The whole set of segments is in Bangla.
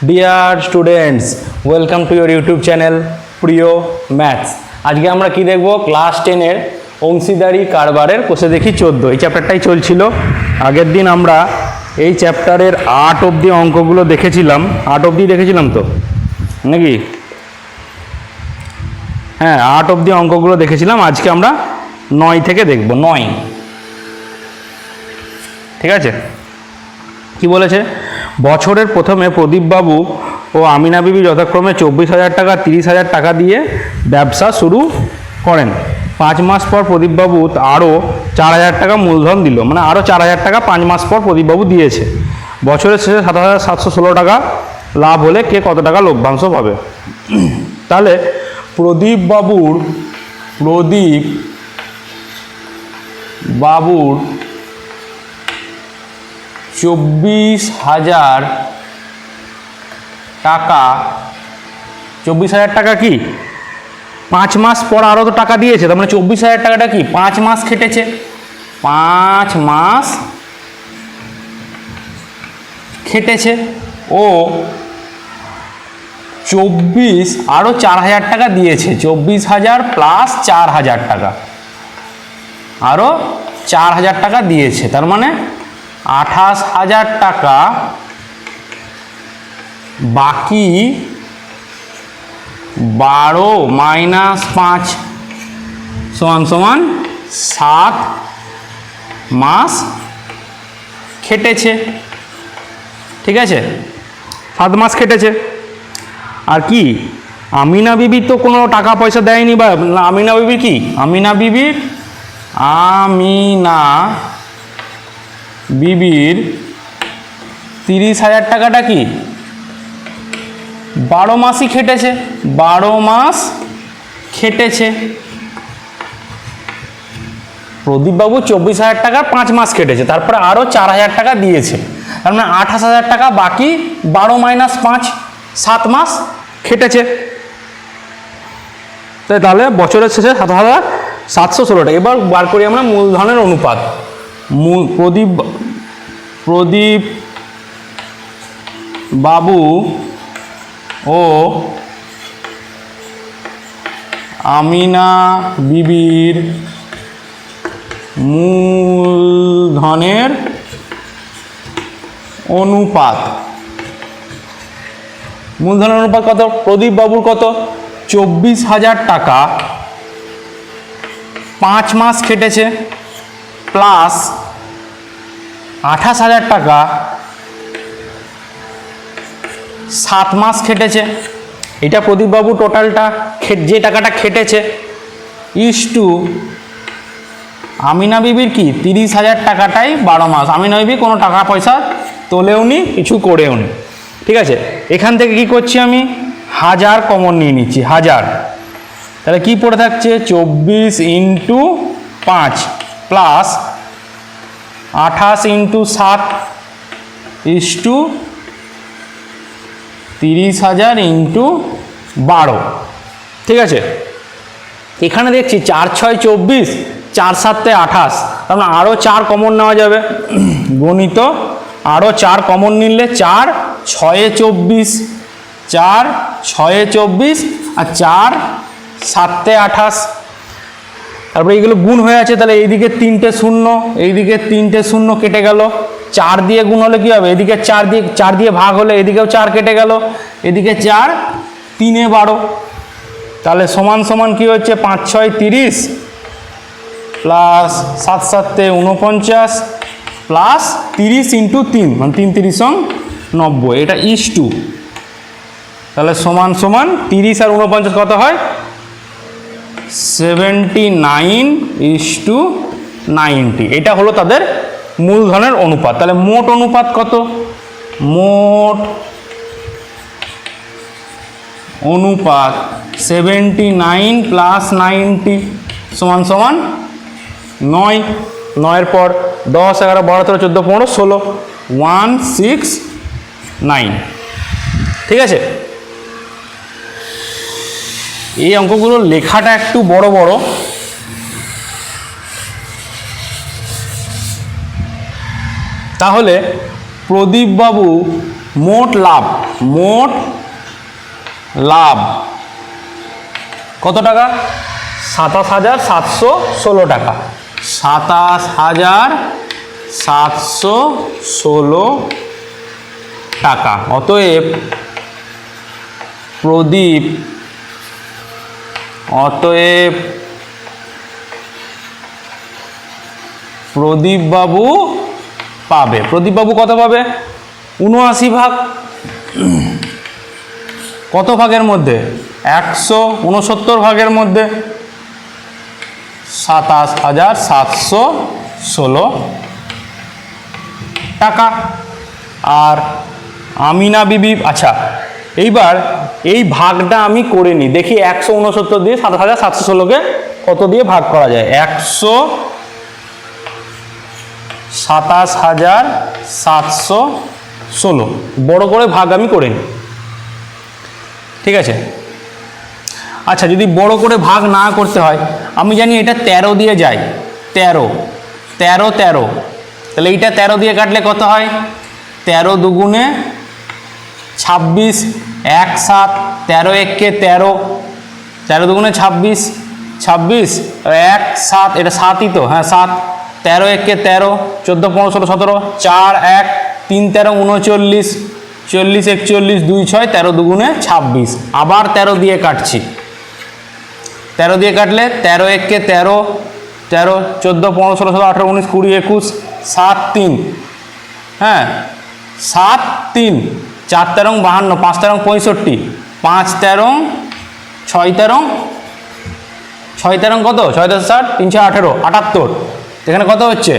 Dear students, welcome to your YouTube channel প্রিয় ম্যাথস। আজকে আমরা কি দেখব? ক্লাস 10-এর অংশীদারি কারবারের কোষে দেখি 14। এই চ্যাপ্টারটাই চলছিল। আগের দিন আমরা এই চ্যাপ্টারের 8 অবধি অঙ্কগুলো দেখেছিলাম। 8 অবধি দেখেছিলাম তো নাকি? হ্যাঁ, 8 অবধি অঙ্কগুলো দেখেছিলাম। আজকে আমরা 9 থেকে দেখব। 9, ঠিক আছে? কি বলেছে? বছরের প্রথমে প্রদীপবাবু ও আমিনা বিবি যথাক্রমে 24,000 টাকা 30,000 টাকা দিয়ে ব্যবসা শুরু করেন। 5 মাস পর প্রদীপবাবু আরও 4,000 টাকা মূলধন দিল, মানে আরও 4,000 টাকা 5 মাস পর প্রদীপবাবু দিয়েছে। বছরের শেষে 7,716 টাকা লাভ হলে কে কত টাকা লভ্যাংশ পাবে? তাহলে প্রদীপ বাবুর 24,000 টাকা, 24,000 টাকা কি 5 মাস পর আরও তো টাকা দিয়েছে, তার মানে 24,000 টাকাটা কি 5 মাস খেটেছে, 5 মাস খেটেছে ও 24 আরও 4,000 টাকা দিয়েছে। 24,000 প্লাস 4,000 টাকা, আরও 4,000 টাকা দিয়েছে, তার মানে 28,000 টাকা বাকি 12 মাইনাস 5 সমান 7 মাস খেটেছে, ঠিক আছে? 7 মাস খেটেছে। আর কি আমিনা বিবি তো কোনো টাকা পয়সা দেয়নি, বা আমিনা বিবি কি আমিনা বিবির 30,000 টাকাটা কি 12 মাসই খেটেছে, 12 মাস খেটেছে। প্রদীপবাবু 24,000 টাকা 5 মাস খেটেছে, তারপরে আরও 4,000 টাকা দিয়েছে, তার মানে 28,000 টাকা বাকি 12 মাইনাস 5 7 মাস খেটেছে। তাহলে বছরের শেষে 7,716 টাকা। এবার বার করি আমরা মূলধনের অনুপাত। প্রদীপ বাবু ও আমিনা বিবির মূলধনের অনুপাত। মূলধনের অনুপাত কত? প্রদীপ বাবুর কত? 24,000 টাকা 5 মাস খেটেছে প্লাস 28,000 টাকা 7 মাস খেটেছে। এটা প্রদীপবাবু টোটালটা যে টাকাটা খেটেছে ইস্টু আমিনা বিবির কি 30,000 টাকাটাই 12 মাস। আমিনা বিবি কোনো টাকা পয়সা তোলেও নি, কিছু করেও নি, ঠিক আছে? এখান থেকে কি করছি আমি 1000 কমন নিয়ে নিচ্ছি, 1000। তাহলে কি পড়ে থাকছে 24 into 5 plus 28 into 7 is to 30,000 into 12, ঠিক আছে? এখানে দেখছি 4 6 24, 4 7 28, তার মানে আরও 4 কমন নেওয়া যাবে। গণিত আরও 4 কমন নিলে 4 6 24, 4 6 24 আর 4 7 28। তারপরে এইগুলো গুণ হয়ে আছে, তাহলে এইদিকে 3টে শূন্য, এইদিকে 3টে শূন্য কেটে গেল। 4 দিয়ে গুণ হলে কি হবে? এদিকে 4 দিয়ে ভাগ হলে এদিকেও 4 কেটে গেল, এদিকে 4 3 12। তাহলে সমান কি হচ্ছে 5 6 30 প্লাস 7 7 49 প্লাস 30 ইন্টু 3, মানে 3 3 90। এটা ইস্টু, তাহলে সমান 30 আর 49 কত হয়? 79:90। এটা হলো তাদের মূলধনের অনুপাত। তাহলে মোট অনুপাত কত? মোট অনুপাত 79 প্লাস 90 সমান 9। 9-এর পর 10 11 12 13 14 15 16, 169, ঠিক আছে? এই অঙ্কগুলো লেখাটা একটু বড় বড়, তাহলে প্রদীপবাবু মোট লাভ কত টাকা? 27,716 টাকা। 27,716 টাকা। অতএব প্রদীপ বাবু পাবে। প্রদীপ বাবু কত পাবে? 79 ভাগ। কত ভাগের মধ্যে? 169 ভাগের মধ্যে 27,716 টাকা। আর আমিনা বিবি, আচ্ছা এইবার এই ভাগটা আমি করে নিই, দেখি 169 দিয়ে 27,716কে কত দিয়ে ভাগ করা যায়। 127,716 বড় করে ভাগ আমি করে নিই, ঠিক আছে। আচ্ছা যদি বড় করে ভাগ না করতে হয়, আমি জানি এটা 13 দিয়ে যায়, 13, তাহলে এইটা 13 দিয়ে কাটলে কত হয়? 13 দুগুণে 26, 1 7, 13 1 13, 13 দুগুণে 26, 1 7, এটা 7ই তো, হ্যাঁ 7, 13 1 13, 14 15 16 17, 4 1 3 13 39, 40 41 2 6, 13 দুগুণে 26। আবার 13 দিয়ে কাটছি, 13 দিয়ে কাটলে 13 1 13, 13 14 15 16 17 18 19 20 21, 7 3, হ্যাঁ 7 3, 4 13 52, 5 13 65, 5 13 6 13, 6 13 কত? 6 10 60, 3 6 18, 78। এখানে কত হচ্ছে?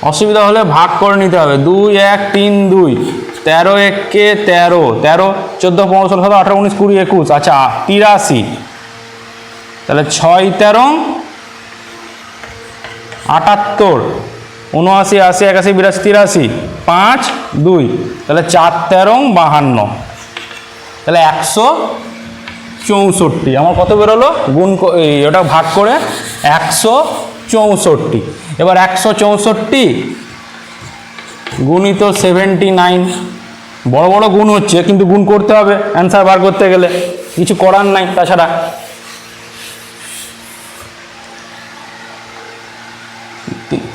অসুবিধা হলে ভাগ করে নিতে হবে। 2 1 3 2, 13 1 13, 13 14 15 16 17 18 19 20 21, আচ্ছা 83। তাহলে 6 13 78, 79 80 81 82 83, 5 2, তাহলে 4 13 52, তাহলে 164। আমার কত বেরোলো? গুণ ওটা ভাগ করে 164। এবার 164 গুণিত 79, বড় বড় গুণ হচ্ছে কিন্তু গুণ করতে হবে অ্যান্সার বার করতে গেলে, কিছু করার নাই তাছাড়া।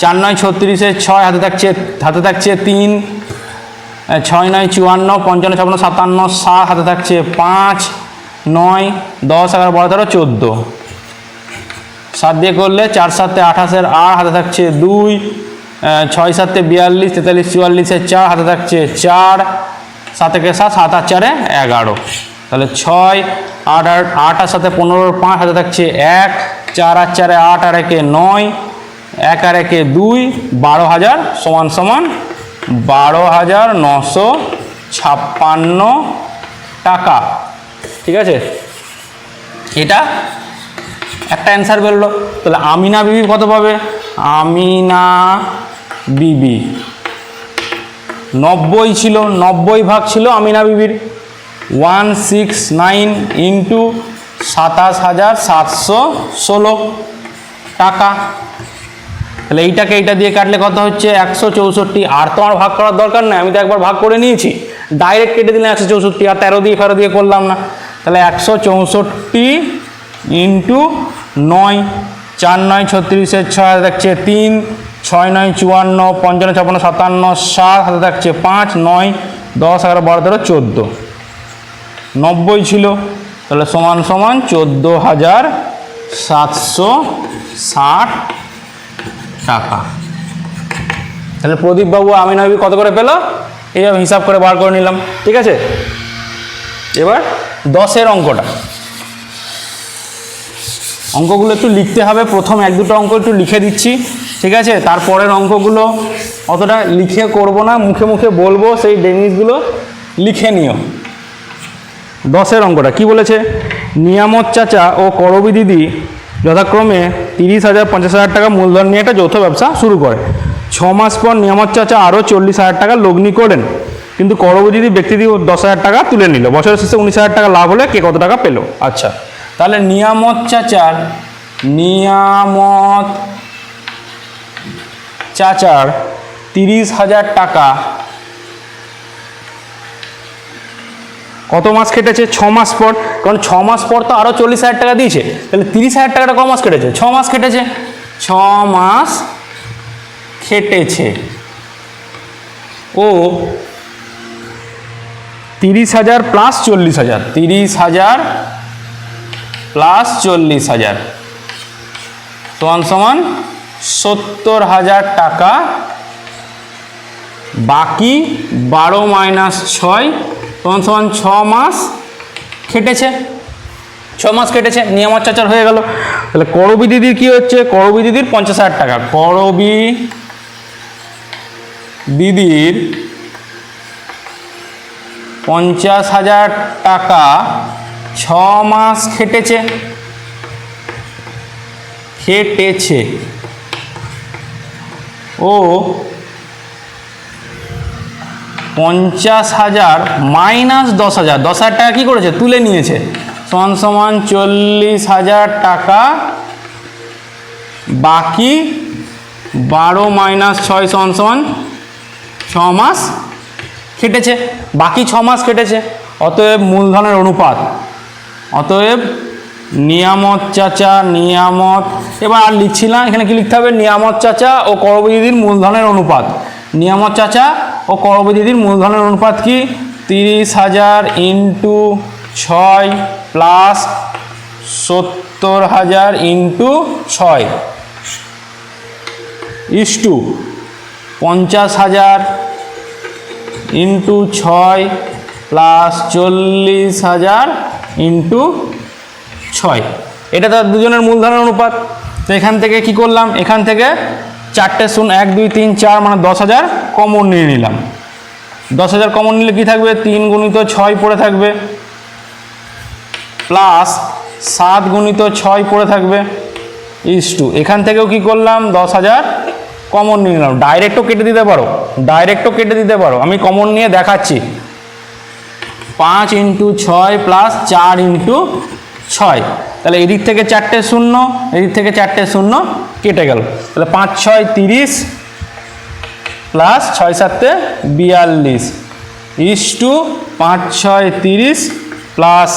4 9 36, 6 হাতে থাকছে 3, 6 9 54, 55 56 57, 7 হাতে থাকছে 5, 9 10 11 12 13 14, 7 দিয়ে করলে 4 7 28, 8 হাতে থাকছে 2, 6 7 42 43 44, 4 হাতে থাকছে 4, 7 7 7 8 4 11, তাহলে 6 8 8 8 7 15, 5 হাতে থাকছে 1, 4 8 4 8 আর 1 9, 1 আর 1 2, 12,000 সমান সমান 12,956 টাকা, ঠিক আছে। এটা একটা অ্যান্সার বেরোলো। তাহলে আমিনা বিবি কত পাবে? আমিনা বিবি 90 ছিল, 90 ভাগ ছিল আমিনা বিবির, 169 ইন্টু 27,716 টাকা। তাহলে এইটাকে এইটা দিয়ে কাটলে কত হচ্ছে? 164। আর তো আমার ভাগ করার দরকার নেই, আমি তো একবার ভাগ করে নিয়েছি, ডাইরেক্ট কেটে দিলাম 164, আর 13 দিয়ে 11 দিয়ে করলাম না। তাহলে 164 ইন্টু 9, 4 9 36, 6 থাকছে 3, 6 9 54, 55 56 57, 7 হাতে থাকছে 5, 9 10 11 12 13 14, 90 ছিল, তাহলে সমান সমান 14,760 টাকা। তাহলে প্রদীপ বাবু আমিনা বিবি কত করে পেল? এইভাবে হিসাব করে বার করে নিলাম, ঠিক আছে। এবার 10-এর অঙ্কগুলো একটু লিখতে হবে। প্রথম 1-2টো অঙ্ক একটু লিখে দিচ্ছি, ঠিক আছে। তারপরের অঙ্কগুলো অতটা লিখে করব না, মুখে মুখে বলবো, সেই জিনিসগুলো লিখে নিও। 10-এর অঙ্কটা কি বলেছে? নিয়ামত চাচা ও করবী দিদি যথাক্রমে 30,000 50,000 টাকা মূলধন নিয়ে একটা যৌথ ব্যবসা শুরু করে। 6 মাস পর নিয়ামত চাচা আরও 40,000 টাকা লগ্নি করেন, কিন্তু করবী দিদি ব্যক্তিগত 10,000 টাকা তুলে নিল। বছরের শেষে 19,000 টাকা লাভ হলে কে কত টাকা পেল? আচ্ছা, তাহলে নিয়ামত চাচার 30,000 টাকা কত মাস কেটেছে? 6 মাস পর, কারণ 6 মাস পর তো আরও 40,000 টাকা দিয়েছে, তাহলে 30,000 টাকাটা ক মাস কেটেছে? 6 মাস কেটেছে। 6 মাস খেটেছে ও 30,000 প্লাস 40,000, 30,000 প্লাস 40,000 সমান সমান 70,000 টাকা, বাকি 12 মাইনাস 6 সমান সমান 6 মাস খেটেছে। 6 মাস কেটেছে, নিয়ামত চাচার হয়ে গেল। তাহলে করবী দিদির কি হচ্ছে? করবী দিদির 50,000 টাকা। করবী দিদির 50,000 টাকা 6 মাস খেটেছে ও 50,000 মাইনাস 10,000, 10,000 টাকা কী করেছে? তুলে নিয়েছে, সমান সমান 40,000 টাকা, বাকি 12 মাইনাস 6 সমান সমান 6 মাস খেটেছে, বাকি 6 মাস খেটেছে। অতএব মূলধনের অনুপাত, অতএব নিয়ামত চাচা, নিয়ামত, এবার আর লিখছি না, এখানে কি লিখতে হবে? নিয়ামত চাচা ও করবী দিদির মূলধনের অনুপাত। নিয়ামত চাচা ও করবী দিদির মূলধনের অনুপাত কি? 30,000 into 6 plus 70,000 into 6 is to 50,000 into 6 plus 40,000 into 6। এটা তার দুজনের মূলধনের অনুপাত। তো এখান থেকে কি করলাম? এখান থেকে 4টে শূন্য, 1 2 3 4 মানে 10,000 কমন নিয়ে নিলাম। 10,000 কমন নিলে কি থাকবে? 3 গুণিত 6 পড়ে থাকবে, প্লাস 7 গুণিত 6 পড়ে থাকবে, ইস্টু এখান থেকেও কি করলাম? 10,000 কমন নিয়ে নিলাম। ডাইরেক্টও কেটে দিতে পারো, ডাইরেক্টও কেটে দিতে পারো, আমি কমন নিয়ে দেখাচ্ছি। 5 ইন্টু 6 প্লাস 4 ইন্টু 6, তাহলে এদিক থেকে 4টে শূন্য, এদিক থেকে 4টে শূন্য কেটে গেল। তাহলে 5 6 30 প্লাস 6 7 42 ইস্টু 5 6 30 প্লাস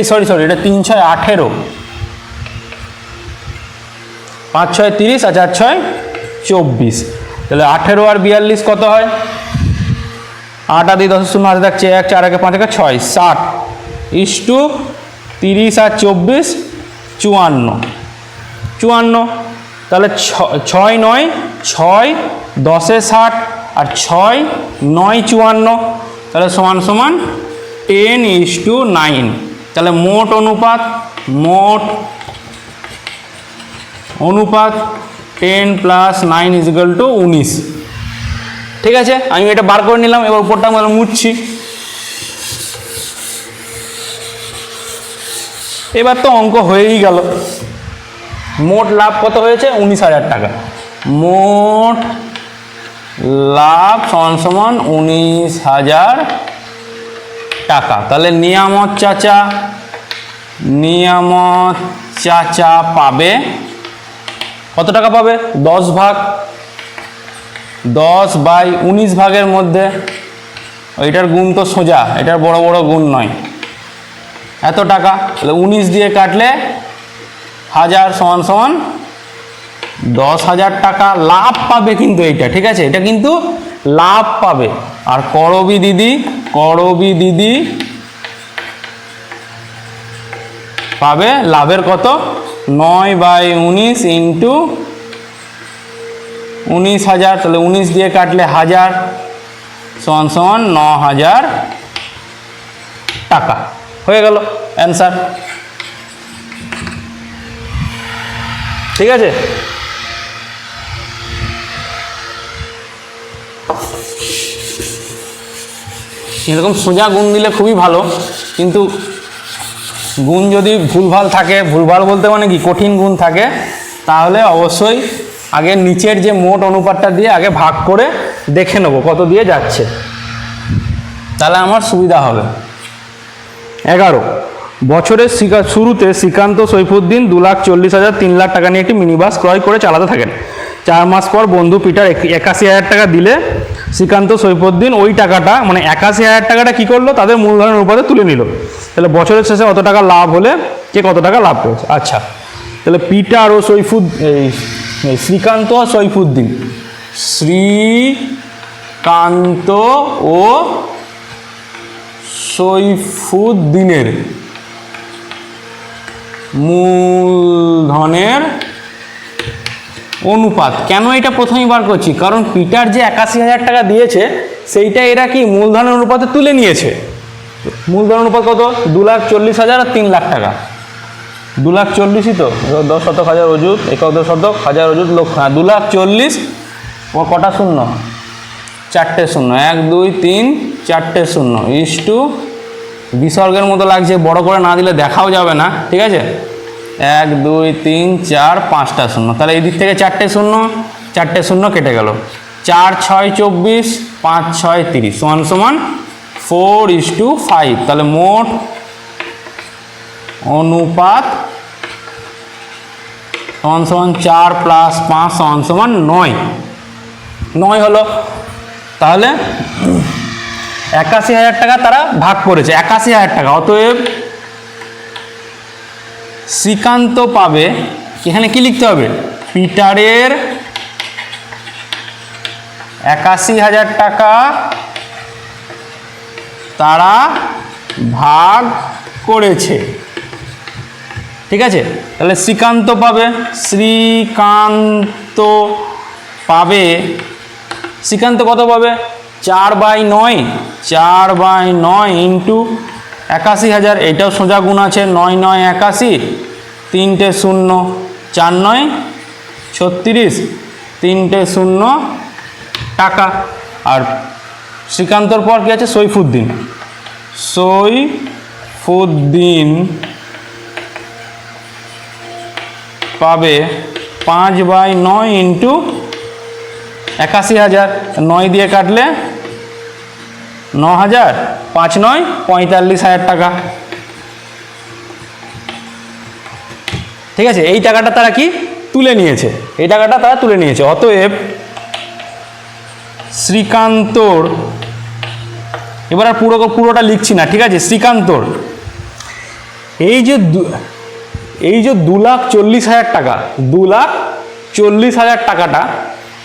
সরি এটা 3 6 18, 5 6 30 আর 4 6 24, তাহলে 18 আর 42 কত হয়? 8 আর 2 10 শূন্য হাতে থাকছে 1, 4 1 5 1 6 60 ইস্টু 30 আর 24 54, তাহলে 6 9 6 10 60 আর 6 9 54, তাহলে সমান সমান 10:9। তাহলে মোট অনুপাত 10 প্লাস 9 ইজিক্যাল টু 19। ঠিক আছে, আমি এটা বার করে নিলাম। এবার উপরটা আমি মুছছি। এবার তো অঙ্ক হয়েই গেল। মোট লাভ কত হয়েছে? 19,000 টাকা। মোট লাভ সমান সমান 19,000 টাকা। তাহলে নিয়ামত চাচা পাবে কত টাকা পাবে? 10 ভাগ, 10/19 ভাগের মধ্যে, ওইটার গুণ তো সোজা, এটার বড় বড় গুণ নয়, এত টাকা। তাহলে 19 দিয়ে কাটলে 1000 সমান সমান 10,000 টাকা লাভ পাবে। কিন্তু এইটা ঠিক আছে, এটা কিন্তু লাভ পাবে। আর করবী দিদি পাবে লাভের কত? 9/19 ইন্টু 19,000, তাহলে 19 দিয়ে কাটলে 1000 সমান সমান 9,000 টাকা। হয়ে গেল অ্যান্সার। ঠিক আছে, এরকম সোজা গুণ দিলে খুবই ভালো, কিন্তু গুণ যদি ভুলভাল থাকে, ভুলভাল বলতে মানে কি কঠিন গুণ থাকে, তাহলে অবশ্যই আগে নিচের যে মোট অনুপাতটা দিয়ে আগে ভাগ করে দেখে নেবো কত দিয়ে যাচ্ছে, তাহলে আমার সুবিধা হবে। 11, বছরের শুরুতে শ্রীকান্ত সৈফুদ্দিন 2,40,000 3 লাখ টাকা নিয়ে একটি মিনি বাস ক্রয় করে চালাতে থাকেন। 4 মাস পর বন্ধু পিটার 81,000 টাকা দিলে শ্রীকান্ত সৈফুদ্দিন ওই টাকাটা মানে 81,000 টাকাটা কী করলো, তাদের মূলধনের অনুপাতে তুলে নিল। তাহলে বছরের শেষে অত টাকা লাভ হলে কে কত টাকা লাভ করেছে। আচ্ছা, তাহলে পিটার ও শ্রীকান্ত ও সৈফুদ্দিন, শ্রীকান্ত ও সৈফুদ্দিনের মূলধনের অনুপাত। কেন এটা প্রথমেই বার করছি, কারণ পিটার যে 81,000 টাকা দিয়েছে সেইটা এরা কি মূলধনের অনুপাতে তুলে নিয়েছে। মূলধন অনুপাত কত, 2,40,000 আর 3 লাখ টাকা। 2,40,000ই তো, 10 শতক হাজার অযুত, 71 শতক হাজার অযুত লক্ষ, হ্যাঁ 2,40,000 ও কটা শূন্য, 4টে শূন্য, 1 2 3 4টে শূন্য ইস্টু বিসর্গের মতো লাগছে, বড় করে না দিলে দেখাও যাবে না, ঠিক আছে। 1 2 3 4 5টা শূন্য, তাহলে এই দিক থেকে 4টে শূন্য, 4টে শূন্য কেটে গেল, 4 6 24 5 6 30 সমান সমান 4:5। তাহলে মোট অনুপাত সমান সমান 4 + 5 সমান সমান 9 হলো। তাহলে 81,000 টাকা তারা ভাগ করেছে, 81,000 টাকা। অতএব শ্রীকান্ত পাবে, এখানে কি লিখতে হবে, পিটারের 81,000 টাকা তারা ভাগ করেছে, ঠিক আছে। তাহলে শ্রীকান্ত পাবে, শ্রীকান্ত কত পাবে, 4/9, 4/9 ইন্টু 81,000, এটাও সোজা গুণ আছে, 9 9 81, 3টে শূন্য, 4 9 36, 3টে শূন্য টাকা। আর শ্রীকান্তর পর কি আছে, সৈফুদ্দিন পাবে 5/9 ইন্টু 81,000, 9 দিয়ে কাটলে 9,000, 5 9 45,000 টাকা, ঠিক আছে। এই টাকাটা তারা কি তুলে নিয়েছে, এই টাকাটা তারা তুলে নিয়েছে। অতএব শ্রীকান্তর, এবার আর পুরোটা লিখছি না, ঠিক আছে। শ্রীকান্তর এই যে 2,40,000 টাকা, 2,40,000 টাকাটা,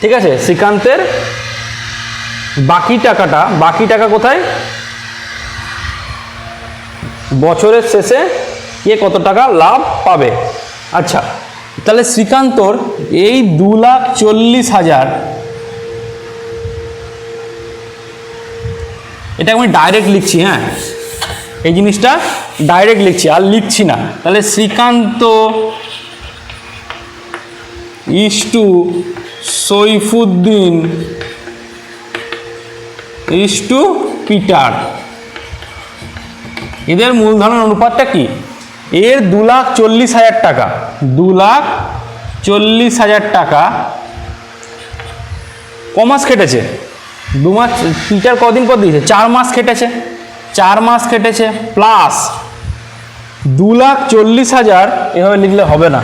ঠিক আছে, শ্রীকান্তের বাকি টাকা কোথায়, বছরের শেষে কে কত টাকা লাভ পাবে। আচ্ছা, তাহলে শ্রীকান্তর এই 2,40,000, এটা আমি ডাইরেক্ট লিখছি, হ্যাঁ এই জিনিসটা ডাইরেক্ট লিখছি, আর লিখছি না। তাহলে Srikanta is to Saifuddin is to Peter, এদের মূলধনের অনুপাতটা কি, এর 2,40,000 টাকা, 2,40,000 টাকা কমাস খেটেছে, 2 মাস, পিটার কদিন পর দিয়েছে, 4 মাস খেটেছে, 4 মাস খেটেছে, প্লাস 2,40,000, এভাবে লিখলে হবে না,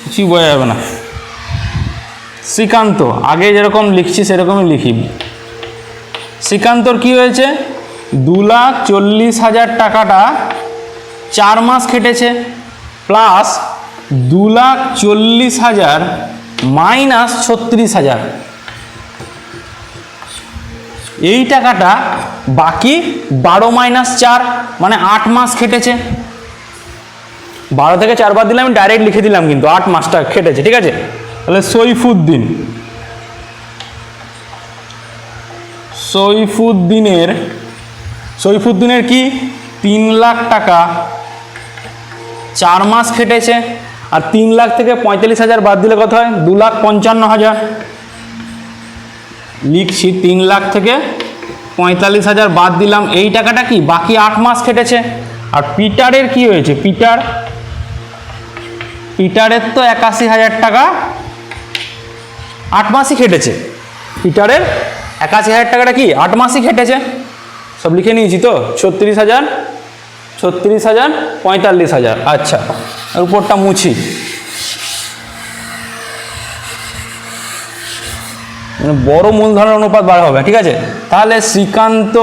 কিছুই বোঝা যাবে না। শ্রীকান্ত আগে যেরকম লিখছি সেরকমই লিখি। শ্রীকান্তর কি হয়েছে, 2,40,000 টাকাটা 4 মাস খেটেছে, প্লাস 2,40,000 মাইনাস 36,000, এই টাকাটা বাকি 12 - 4 মানে 8 মাস খেটেছে। 12 থেকে 4 বাদ দিলে আমি ডাইরেক্ট লিখে দিলাম, কিন্তু 8 মাসটা খেটেছে, ঠিক আছে। তাহলে সৈফুদ্দিনের কি 3 লাখ টাকা 4 মাস খেটেছে, আর 3 লাখ থেকে 45,000 বাদ দিলে কত হয়, 2,55,000 লিখছি। 3 লাখ থেকে 45,000 বাদ দিলাম, এই টাকাটা কি বাকি 8 মাস খেটেছে। আর পিটারের কি হয়েছে, পিটারের তো 81,000 টাকা 8 মাসই খেটেছে, পিটারের 81,000 টাকাটা কি 8 মাসই খেটেছে, সব লিখে নিয়েছি তো, 36,000 45,000। আচ্ছা, উপরটা মুছি, মানে বড় মূলধনের অনুপাত বার হবে, ঠিক আছে। তাহলে Srikanta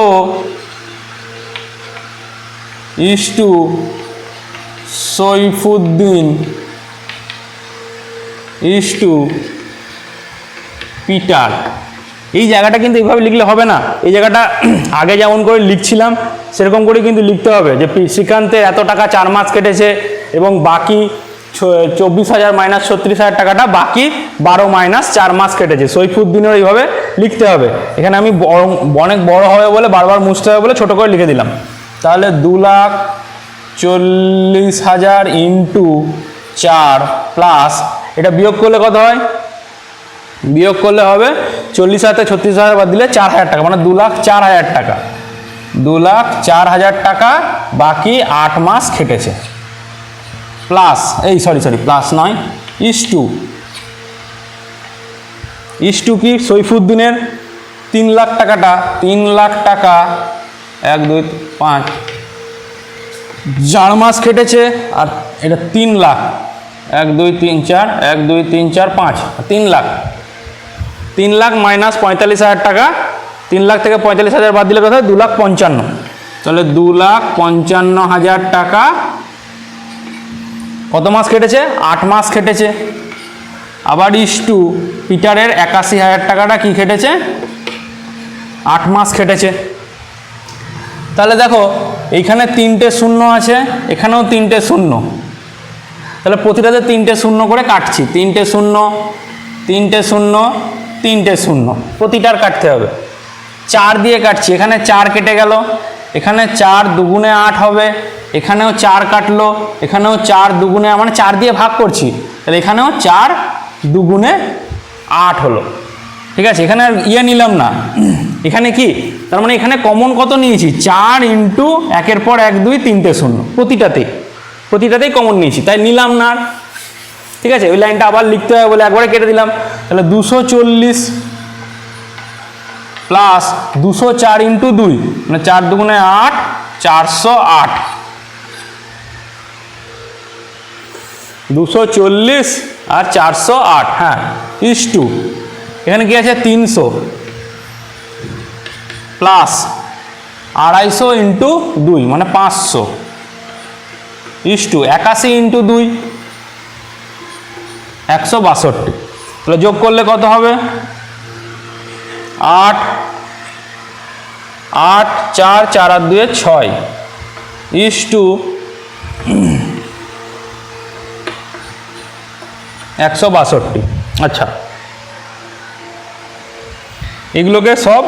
is to Saifuddin is to Peter, এই জায়গাটা কিন্তু এইভাবে লিখলে হবে না। এই জায়গাটা আগে যেমন করে লিখছিলাম সেরকম করে কিন্তু লিখতে হবে যে শ্রীকান্তের এত টাকা 4 মাস কেটেছে এবং বাকি 24,000 মাইনাস 36,000 টাকাটা বাকি 12 মাইনাস 4 মাস কেটেছে। সৈফুদ্দিনের এইভাবে লিখতে হবে। এখানে আমি অনেক বড় হবে বলে বারবার মুছতে হবে বলে ছোট করে লিখে দিলাম। তাহলে 2,40,000 ইন্টু 4 প্লাস এটা বিয়োগ করলে কত হয়? বিয়োগ করলে হবে 40,000 থেকে 36,000 বাদ দিলে 4,000 টাকা, মানে 2,04,000 টাকা। 2,04,000 টাকা বাকি 8 মাস খেটেছে। প্লাস সরি প্লাস নয়, ইস্টু কি সৈফুদ্দিনের 3 লাখ টাকাটা 3 লাখ টাকা 1 2 5 4 মাস খেটেছে আর এটা 3 লাখ 1 2 3 4 1 2 3 4 5 3 লাখ মাইনাস 45,000 টাকা। 3 লাখ থেকে 45,000 বাদ দিলে কথা 2,55,000। তাহলে 2,55,000 টাকা কত মাস কেটেছে? 8 মাস কেটেছে। আবার ইস্টু পিটারের 81,000 টাকাটা কি কেটেছে? 8 মাস কেটেছে। তাহলে দেখো এইখানে 3টে শূন্য আছে, এখানেও 3টে শূন্য, তাহলে প্রতিটাতে 3টে শূন্য করে কাটছি। 3টে শূন্য 3টে শূন্য 3টে শূন্য, প্রতিটার কাটতে হবে। 4 দিয়ে কাটছি, এখানে 4 কেটে গেল, এখানে 4 দুগুণে 8 হবে, এখানেও 4 কাটলো, এখানেও 4 দুগুণে মানে 4 দিয়ে ভাগ করছি, তাহলে এখানেও 4 দুগুণে 8 হলো, ঠিক আছে। এখানে আর নিলাম না, এখানে কি তার মানে এখানে কমন কত নিয়েছি? 4 ইন্টু 1-এর পর 1 2 3টে শূন্য, প্রতিটাতেই কমন নিয়েছি, তাই নিলাম না, ঠিক আছে। ওই লাইনটা আবার লিখতে হবে বলে একবারে কেটে দিলাম। তাহলে 240 প্লাস 204 ইন্টু 2 মানে 4 দুগুণে 8 408, 240 আর 408, হ্যাঁ ইস্টু এখানে কি আছে 300 প্লাস 250 ইন্টু 2 মানে 500 ইস্টু 81 ইন্টু 2 162। তাহলে যোগ করলে কত হবে? 8 8 4 4 আর 2 6 ইস্টু 162। আচ্ছা, এগুলোকে সব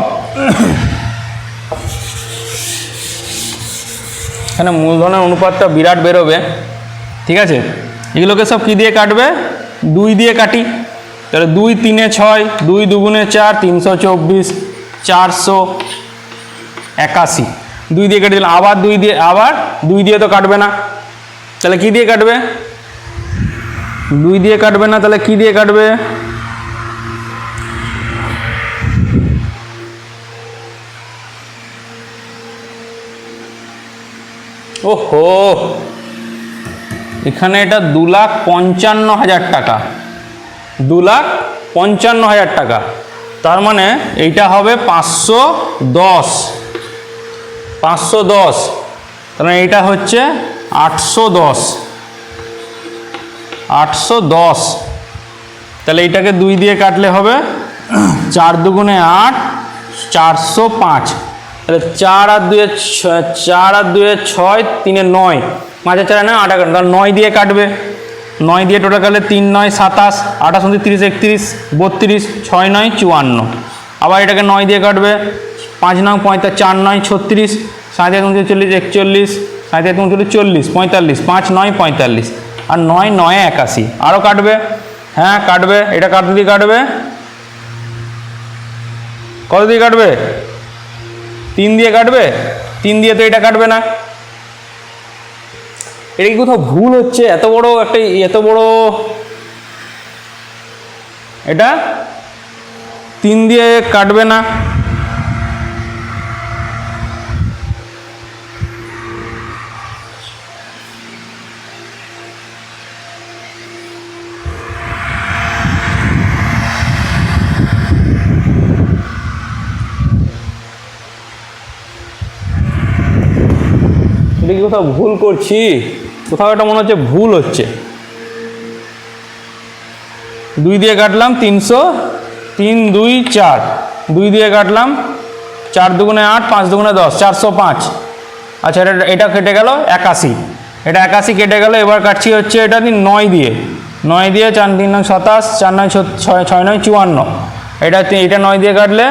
এখানে মূলধনের অনুপাতটা বিরাট বেরোবে, ঠিক আছে। এগুলোকে সব কি দিয়ে কাটবে? 2 দিয়ে কাটি। তাহলে 2 3 6 2 দুগুণে 4 324 481, 2 দিয়ে কেটে দিলাম। আবার 2 দিয়ে তো কাটবে না, তাহলে কি দিয়ে কাটবে? 2 দিয়ে কাটবে না, তাহলে কি দিয়ে কাটবে? ওহো, এখানে এটা 2,55,000 টাকা, 2,55,000 টাকা, তার মানে এইটা হবে 510, তার মানে এইটা হচ্ছে 810। তাহলে এইটাকে 2 দিয়ে কাটলে হবে 4 দুগুণে 8 405, তাহলে 4 আর 2 6 3 9 5 4 9 8 তাহলে 9 দিয়ে কাটবে। 9 দিয়ে টোটাল কাটলে 3 9 27 28 29 30 31 32 6 9 54। আবার এটাকে 9 দিয়ে কাটবে, 5 9 45 4 9 36 7 1 39 41 7 1 39 40 45 5 9 45 আর 9 9 81। আরও কাটবে, হ্যাঁ কাটবে, এটা কত দিয়ে কাটবে? কত দিয়ে কাটবে? 3 দিয়ে কাটবে। 3 দিয়ে তো এটা কাটবে না, এটা কি কোথাও ভুল হচ্ছে? এত বড় এটা 3 দিয়ে কাটবে না। দেখি কোথাও ভুল করছি, কোথাও একটা মনে হচ্ছে ভুল হচ্ছে। 2 দিয়ে কাটলাম 300, 3 2 4, 2 দিয়ে কাটলাম 4 দুগুণে 8, 5 দুগুণে 10, 405। আচ্ছা এটা কেটে গেল 81, এটা 81 কেটে গেল। এবার কাটছি হচ্ছে এটা 9 দিয়ে, 9 দিয়ে 4 3 9 27, 4 9 6 9 54। এটা 9 দিয়ে কাটলে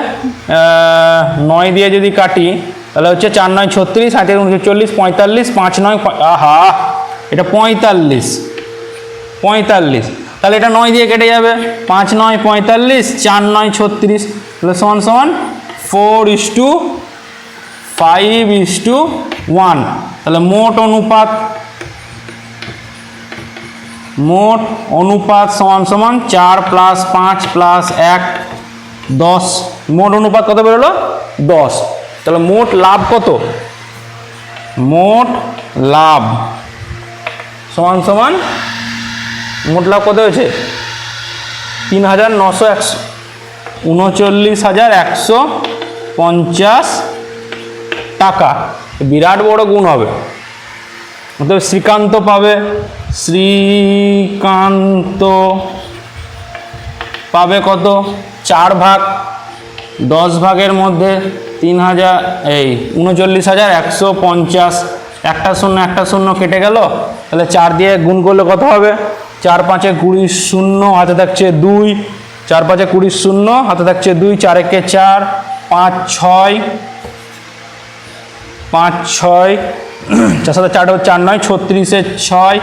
9 দিয়ে যদি কাটি তাহলে হচ্ছে 4 9 36, 8 39 45, 5 9 আহা এটা 45, তাহলে এটা 9 দিয়ে কেটে যাবে। 5 9 45, 4 9 36, তাহলে সমান সমান 4:5:1। তাহলে মোট অনুপাত সমান সমান 4 + 5 + 1 10। মোট অনুপাত কত বেরোলো? 10। তাহলে মোট লাভ কত? মোট লাভ সমান সমান মোট লাভ কত হয়েছে? 39,150 টাকা। বিরাট বড় গুণ হবে। অতএব শ্রীকান্ত পাবে কত? 4 ভাগ, 10 ভাগের মধ্যে 39,150। একটা শূন্য কেটে গেল, তাহলে 4 দিয়ে গুণ করলে কত হবে? 4 5 20 শূন্য, হাতে থাকছে 2, 4 5 20 শূন্য, হাতে থাকছে 2, 4 1 4, 5 6, 4 সাথে 4 4 9 36 6,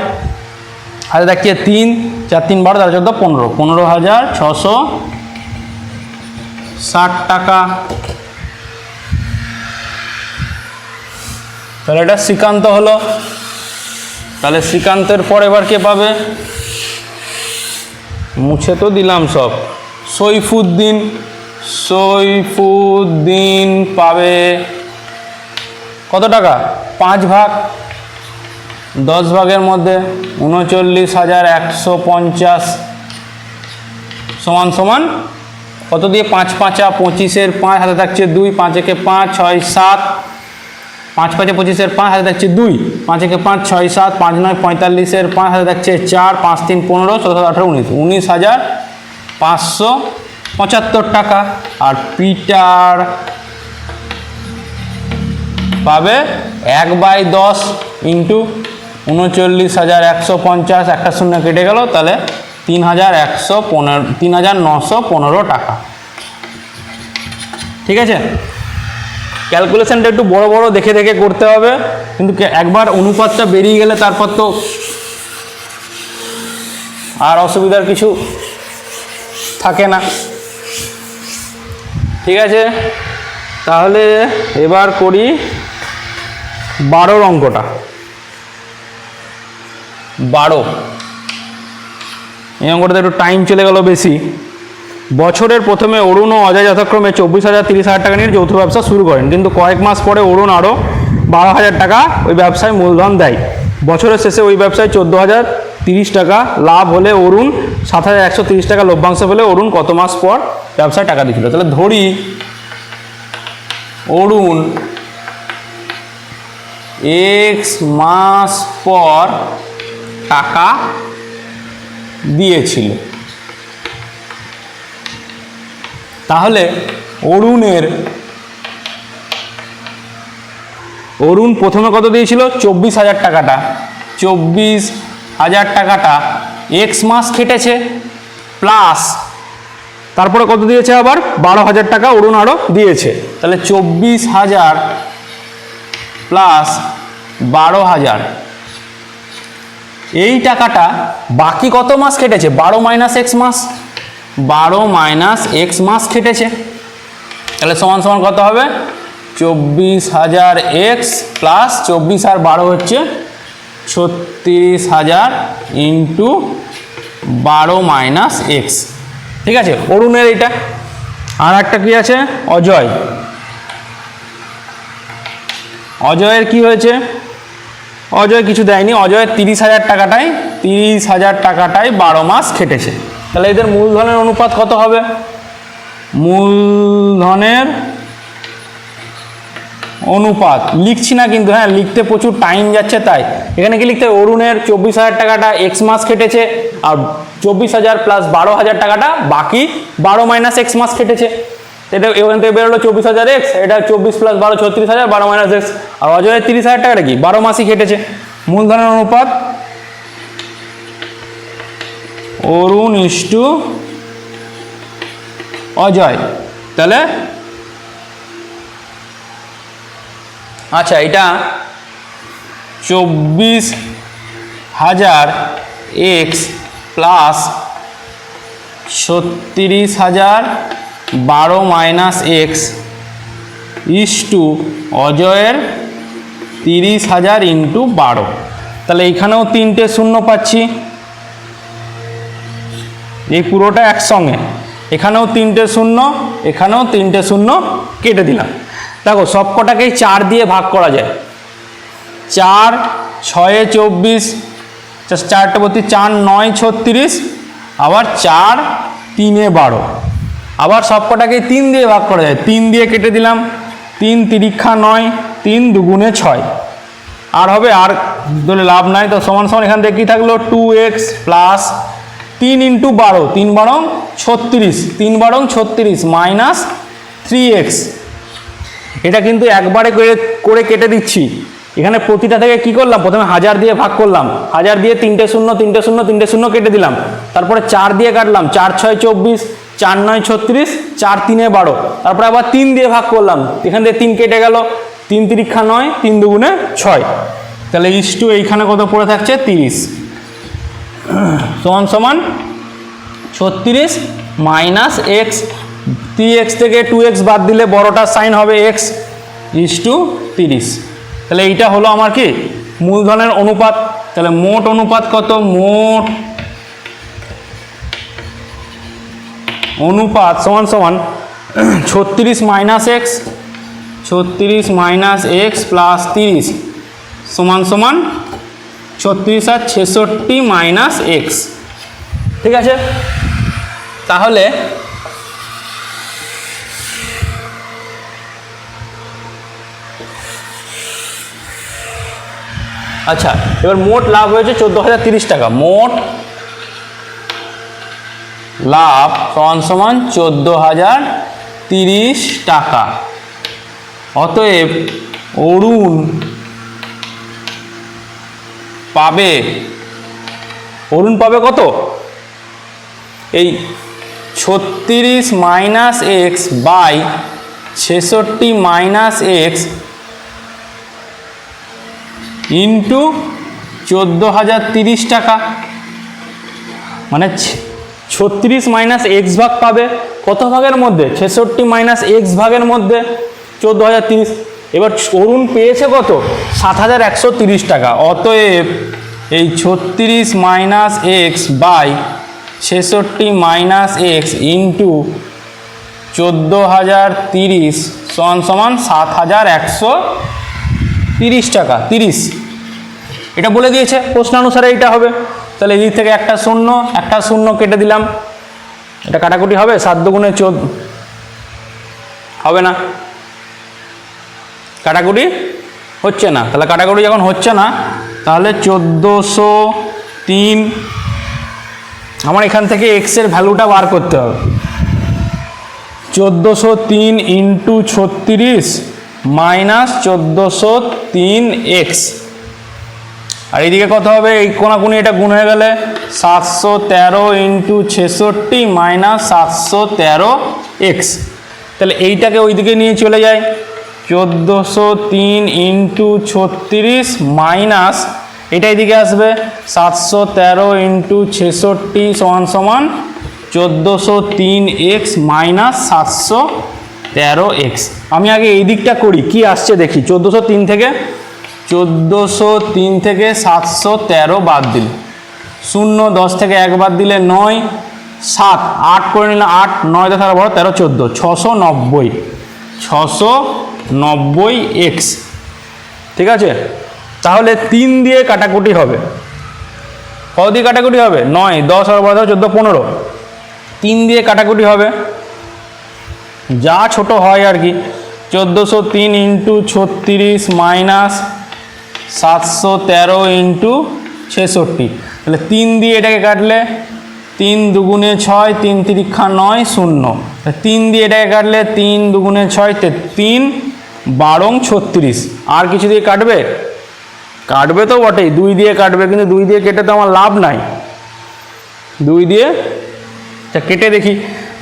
হাতে থাকছে 3, 4 3 12, 14 15, 15,660 টাকা। তাহলে এটা শ্রীকান্ত হলো। তাহলে শ্রীকান্তের পর এবার কে পাবে? মুছে তো দিলাম সব। সৈফুদ্দিন পাবে কত টাকা? 5 ভাগ, 10 ভাগের মধ্যে 39,150 সমান সমান কত দিয়ে? 5 5 25-এর 5, হাতে থাকছে 2, 5 1 5 6 7, 5 5 25-এর 5, হাতে থাকছে 2, 5 1 5 6 7, 5 9 45-এর 5, হাতে থাকছে 4, 5 3 15, 14 18 19, 19,575 টাকা। আর পিটার পাবে 1/10 ইন্টু 39,150, একটা শূন্য কেটে গেল, তাহলে 3,915 টাকা। ঠিক আছে, ক্যালকুলেশনটা একটু বড় বড় দেখে দেখে করতে হবে, কিন্তু একবার অনুপাতটা বেরিয়ে গেলে তারপর তো আর অসুবিধার কিছু থাকে না। ঠিক আছে, তাহলে এবার করি 12 অঙ্কটা। 12 এই অঙ্কটাতে একটু টাইম চলে গেল বেশি। বছরের প্রথমে অরুণ ও অজয় যথাক্রমে 24,000 30,000 টাকা নিয়ে যৌথ ব্যবসা শুরু করেন, কিন্তু কয়েক মাস পরে অরুণ আরও 12,000 টাকা ওই ব্যবসায় মূলধন দেয়। বছরের শেষে ওই ব্যবসায় 14,030 টাকা লাভ হলে অরুণ 7,130 টাকা লভ্যাংশ পেলে অরুণ কত মাস পর ব্যবসায় টাকা দিয়েছিল? তাহলে ধরি অরুণ x মাস পর টাকা দিয়েছিল। তাহলে অরুণ প্রথমে কত দিয়েছিল? 24,000 টাকাটা। 24,000 টাকাটা এক্স মাস খেটেছে, প্লাস তারপরে কত দিয়েছে? আবার 12,000 টাকা অরুণ আরও দিয়েছে। তাহলে 24,000 প্লাস 12,000, এই টাকাটা বাকি কত মাস খেটেছে? 12 মাইনাস এক্স মাস, 12 মাইনাস এক্স মাস খেটেছে। তাহলে সমান সমান কত হবে? 24,000 এক্স প্লাস 24 আর 12 হচ্ছে 36,000 ইন্টু 12 মাইনাস এক্স। ঠিক আছে, অরুণের এইটা। আর একটা কি আছে? অজয়ের কি হয়েছে? অজয় কিছু দেয়নি। অজয়ের 30,000 টাকাটাই 12 মাস খেটেছে। তাহলে এদের মূলধনের অনুপাত কত হবে? মূলধনের অনুপাত লিখছি না কিন্তু, হ্যাঁ লিখতে প্রচুর টাইম যাচ্ছে, তাই এখানে কি লিখতে হবে, অরুণের 24,000 টাকাটা এক্স মাস খেটেছে, আর 24,000 প্লাস 12,000 টাকাটা বাকি 12 মাইনাস এক্স মাস খেটেছে। এটা এখান থেকে বেরোলো 24,000 এক্স, এটা 24 প্লাস 12 36,000, 12 মাইনাস এক্স, আর অজয়ের 30,000 টাকাটা কি 12 মাসই খেটেছে। মূলধনের অনুপাত অরুণ ইস্টু অজয়, তাহলে আচ্ছা এটা 24,000 x plus 36,000 12 minus x is to অজয়ের 30,000 ইন্টু 12। তাহলে এইখানেও 3টে শূন্য পাচ্ছি, এই পুরোটা একসঙ্গে, এখানেও 3টে শূন্য, এখানেও 3টে শূন্য কেটে দিলাম। দেখো সব কটাকেই 4 দিয়ে ভাগ করা যায়, 4 6 24, 4টা বলতে 4 9 36, আবার 4 3 12, আবার সব কটাকেই 3 দিয়ে ভাগ করা যায়, 3 দিয়ে কেটে দিলাম, 3 তিরিক্ষা 9, 3 দুগুণে 6, আর হবে আর ধরে লাভ নাই, তো সমান সমান এখান থেকে কী থাকলো 2x plus 3 into 12, 3 বারং 36, 3 বারং 36 minus 3x। এটা কিন্তু একবারে করে কেটে দিচ্ছি, এখানে প্রতিটা থেকে কি করলাম, প্রথমে 1000 দিয়ে ভাগ করলাম, 1000 দিয়ে 3টে শূন্য 3টে শূন্য 3টে শূন্য কেটে দিলাম, তারপরে 4 দিয়ে কাটলাম, 4 6 24, 4 9 36, 4 3 12, তারপরে আবার 3 দিয়ে ভাগ করলাম, এখান থেকে 3 কেটে গেল, 3 তিরিক্ষা 9, 3 দুগুণে 6, তাহলে ইস্টু এইখানে কত পড়ে থাকছে 30, সমান সমান 36 মাইনাস এক্স, 3x থেকে 2x বাদ দিলে বড়টার সাইন হবে x ইস্টু 30। তাহলে এইটা হলো আমার কি মূলধনের অনুপাত। তাহলে মোট অনুপাত কত, মোট অনুপাত সমান সমান 36 minus x, 36 minus x plus 30 সমান সমান 36 আর 66 মাইনাস এক্স। ঠিক আছে, তাহলে আচ্ছা এবার মোট লাভ হয়েছে 14,030 টাকা, মোট লাভ সমান সমান 14,030 টাকা। অতএব অরুণ পাবে কত, এই 36 minus x by 66 minus x into 14,030 টাকা, মানে 36 মাইনাস এক্স ভাগ পাবে কত ভাগের মধ্যে, 66 মাইনাস এক্স ভাগের মধ্যে 14,030। এবার অরুণ পেয়েছে কত, 7,130 টাকা। অতএব এই 36 minus x by 66 minus x into 14,030 সমান সমান 7,130 টাকা 30। এটা বলে দিয়েছে প্রশ্নানুসারে এইটা হবে। তাহলে এই দিক থেকে একটা শূন্য কেটে দিলাম, এটা কাটাকুটি হবে, 7 দুগুণে 14 হবে না, কাটাকুটি হচ্ছে না। তাহলে কাটাকুটি যখন হচ্ছে না তাহলে 1403, আমার এখান থেকে এক্স এর ভ্যালুটা বার করতে হবে, 1403 ইন্টু 36 মাইনাস 1403 এক্স, আর এইদিকে কত হবে, এই কোনাকুনি এটা গুণ হয়ে গেলে 713 ইন্টু 66 মাইনাস 713 এক্স। তাহলে এইটাকে ওইদিকে নিয়ে চলে যায়, 1403 ইন্টু 36 মাইনাস এটা এদিকে আসবে 713 ইন্টু 66 সমান সমান 1403 এক্স মাইনাস 713 এক্স। আমি আগে এই দিকটা করি কি আসছে দেখি, 1403 থেকে 713 বাদ দিল, 0 10 থেকে 1 বাদ দিলে 9, 7 8 করে নিলাম, 8 9 দেখা বড় 13 14 690 এক্স। ঠিক আছে, তাহলে 3 দিয়ে কাটাকুটি হবে, কত দিয়ে কাটাকুটি হবে, 9 10 আর 12 14 15, 3 দিয়ে কাটাকুটি হবে, যা ছোট হয় আর কি, 1403 ইন্টু 36 মাইনাস 713 ইন্টু 66, তাহলে 3 দিয়ে এটাকে কাটলে 3 দুগুণে 6, 3 তিরিক্ষা 9, 0। 3 দিয়ে এটাকে কাটলে 3 দুগুণে 6, 3 12 36। আর কিছু দিয়ে কাটবে? কাটবে তো বটেই, 2 দিয়ে কাটবে, কিন্তু 2 দিয়ে কেটে তো আমার লাভ নাই। 2 দিয়ে কেটে দেখি,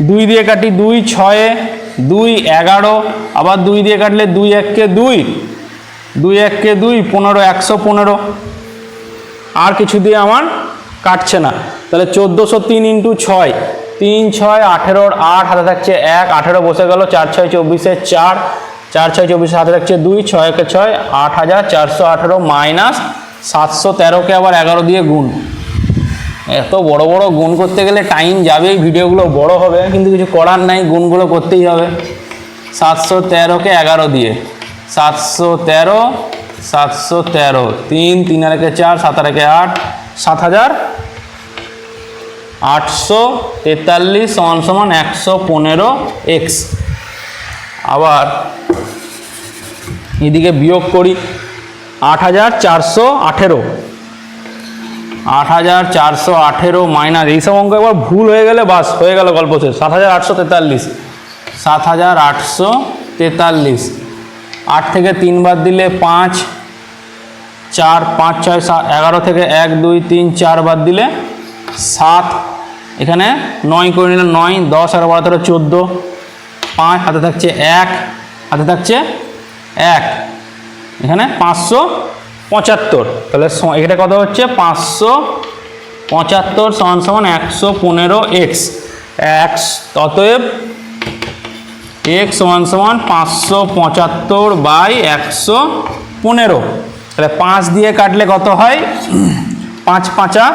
2 দিয়ে কাটি 2 6, 2 11, আবার 2 দিয়ে কাটলে 2 1 কে 2, 2 1 কে 2, 15, 115। আর কিছু দিয়ে আমার কাটছে না, তাহলে 1403 ইন্টু 6, 3 6 18, 8 হাতে থাকছে 1, 18 বসে গেল, 4 6 24, 4 4 6 24 হাতে থাকছে 2, 6 কে 6, 8418 মাইনাস 713কে আবার 11 দিয়ে গুণ। এত বড় বড় গুণ করতে গেলে টাইম যাবে, ভিডিওগুলো বড় হবে, কিন্তু কিছু করার নাই, গুণগুলো করতেই হবে। 713কে 11 দিয়ে, 713 713, 3 3 আর 4, 7 আর 8, 7843 সমান 115x। আবার এদিকে বিয়োগ করি, 8418, 8418 মাইনাস, এইসব অঙ্ক একবার ভুল হয়ে গেলে বাস হয়ে গেল গল্প শেষ। 7843, 7843, 8 থেকে 3 বাদ দিলে 5, 4 5 6 11 থেকে 1 2 3 4 বাদ দিলে 7, এখানে 9 করে নিলাম, 9 10 আর 12 13 14, 5 হাতে থাকছে 1, হাতে থাকছে 1, এখানে 575, তাহলে এটা কত হচ্ছে 575 সমান 115x। অতএব x সমান 575/115, তাহলে 5 দিয়ে কাটলে কত হয়, 5 5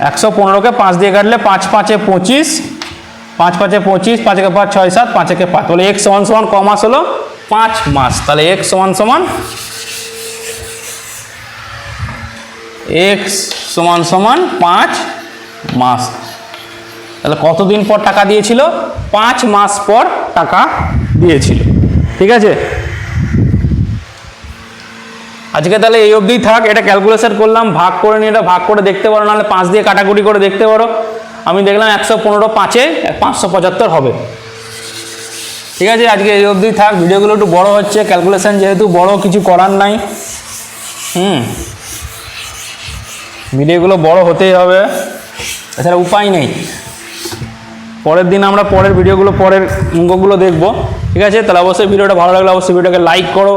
115কে 5 দিয়ে কাটলে 5 5 25, 5 5 25, 5 কে 5 6 7, 5 কে 5, তাহলে x সমান ক মাস হলো 5 মাস। তাহলে x সমান x সমান 5 মাস। তাহলে কতদিন পর টাকা দিয়েছিল? 5 মাস পর টাকা দিয়েছিল। ঠিক আছে, আজকে তাহলে এই অবধিই থাক। এটা ক্যালকুলেশন করলাম, ভাগ করে নিয়ে এটা ভাগ করে দেখতে পারো, নাহলে 5 দিয়ে কাটাকুটি করে দেখতে পারো। আমি দেখলাম 115 5-এ 575 হবে। ঠিক আছে, আজকে এই অবধিই থাক। ভিডিওগুলো একটু বড় হচ্ছে, ক্যালকুলেশন যেহেতু বড়, কিছু করার নাই। ভিডিওগুলো বড় হতেই হবে, এছাড়া উপায় নেই। পরের দিন আমরা পরের ভিডিওগুলো, পরের অঙ্কগুলো দেখবো। ঠিক আছে, তাহলে অবশ্যই ভিডিওটা ভালো লাগলে অবশ্যই ভিডিওটাকে লাইক করো,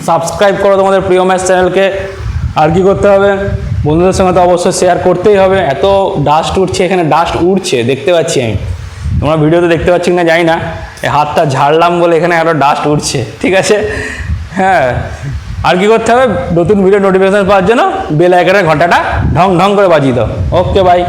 সাবস্ক্রাইব করো তোমাদের প্রিয় ম্যাথ চ্যানেলকে। আর কি করতে হবে, বন্ধুদের সঙ্গে তো অবশ্যই শেয়ার করতেই হবে। এত ডাস্ট উঠছে, এখানে ডাস্ট উঠছে দেখতে পাচ্ছি আমি, তোমরা ভিডিওতে দেখতে পাচ্ছি না জানি না, এই হাতটা ঝাড়লাম বলে এখানে আরও ডাস্ট উঠছে। ঠিক আছে, হ্যাঁ, আর কি করতে হবে, নতুন ভিডিও নোটিফিকেশন পাওয়ার জন্য বেল আইকনের ঘন্টাটা ঢং ঢং করে বাজিয়ে দাও। ওকে, বাই।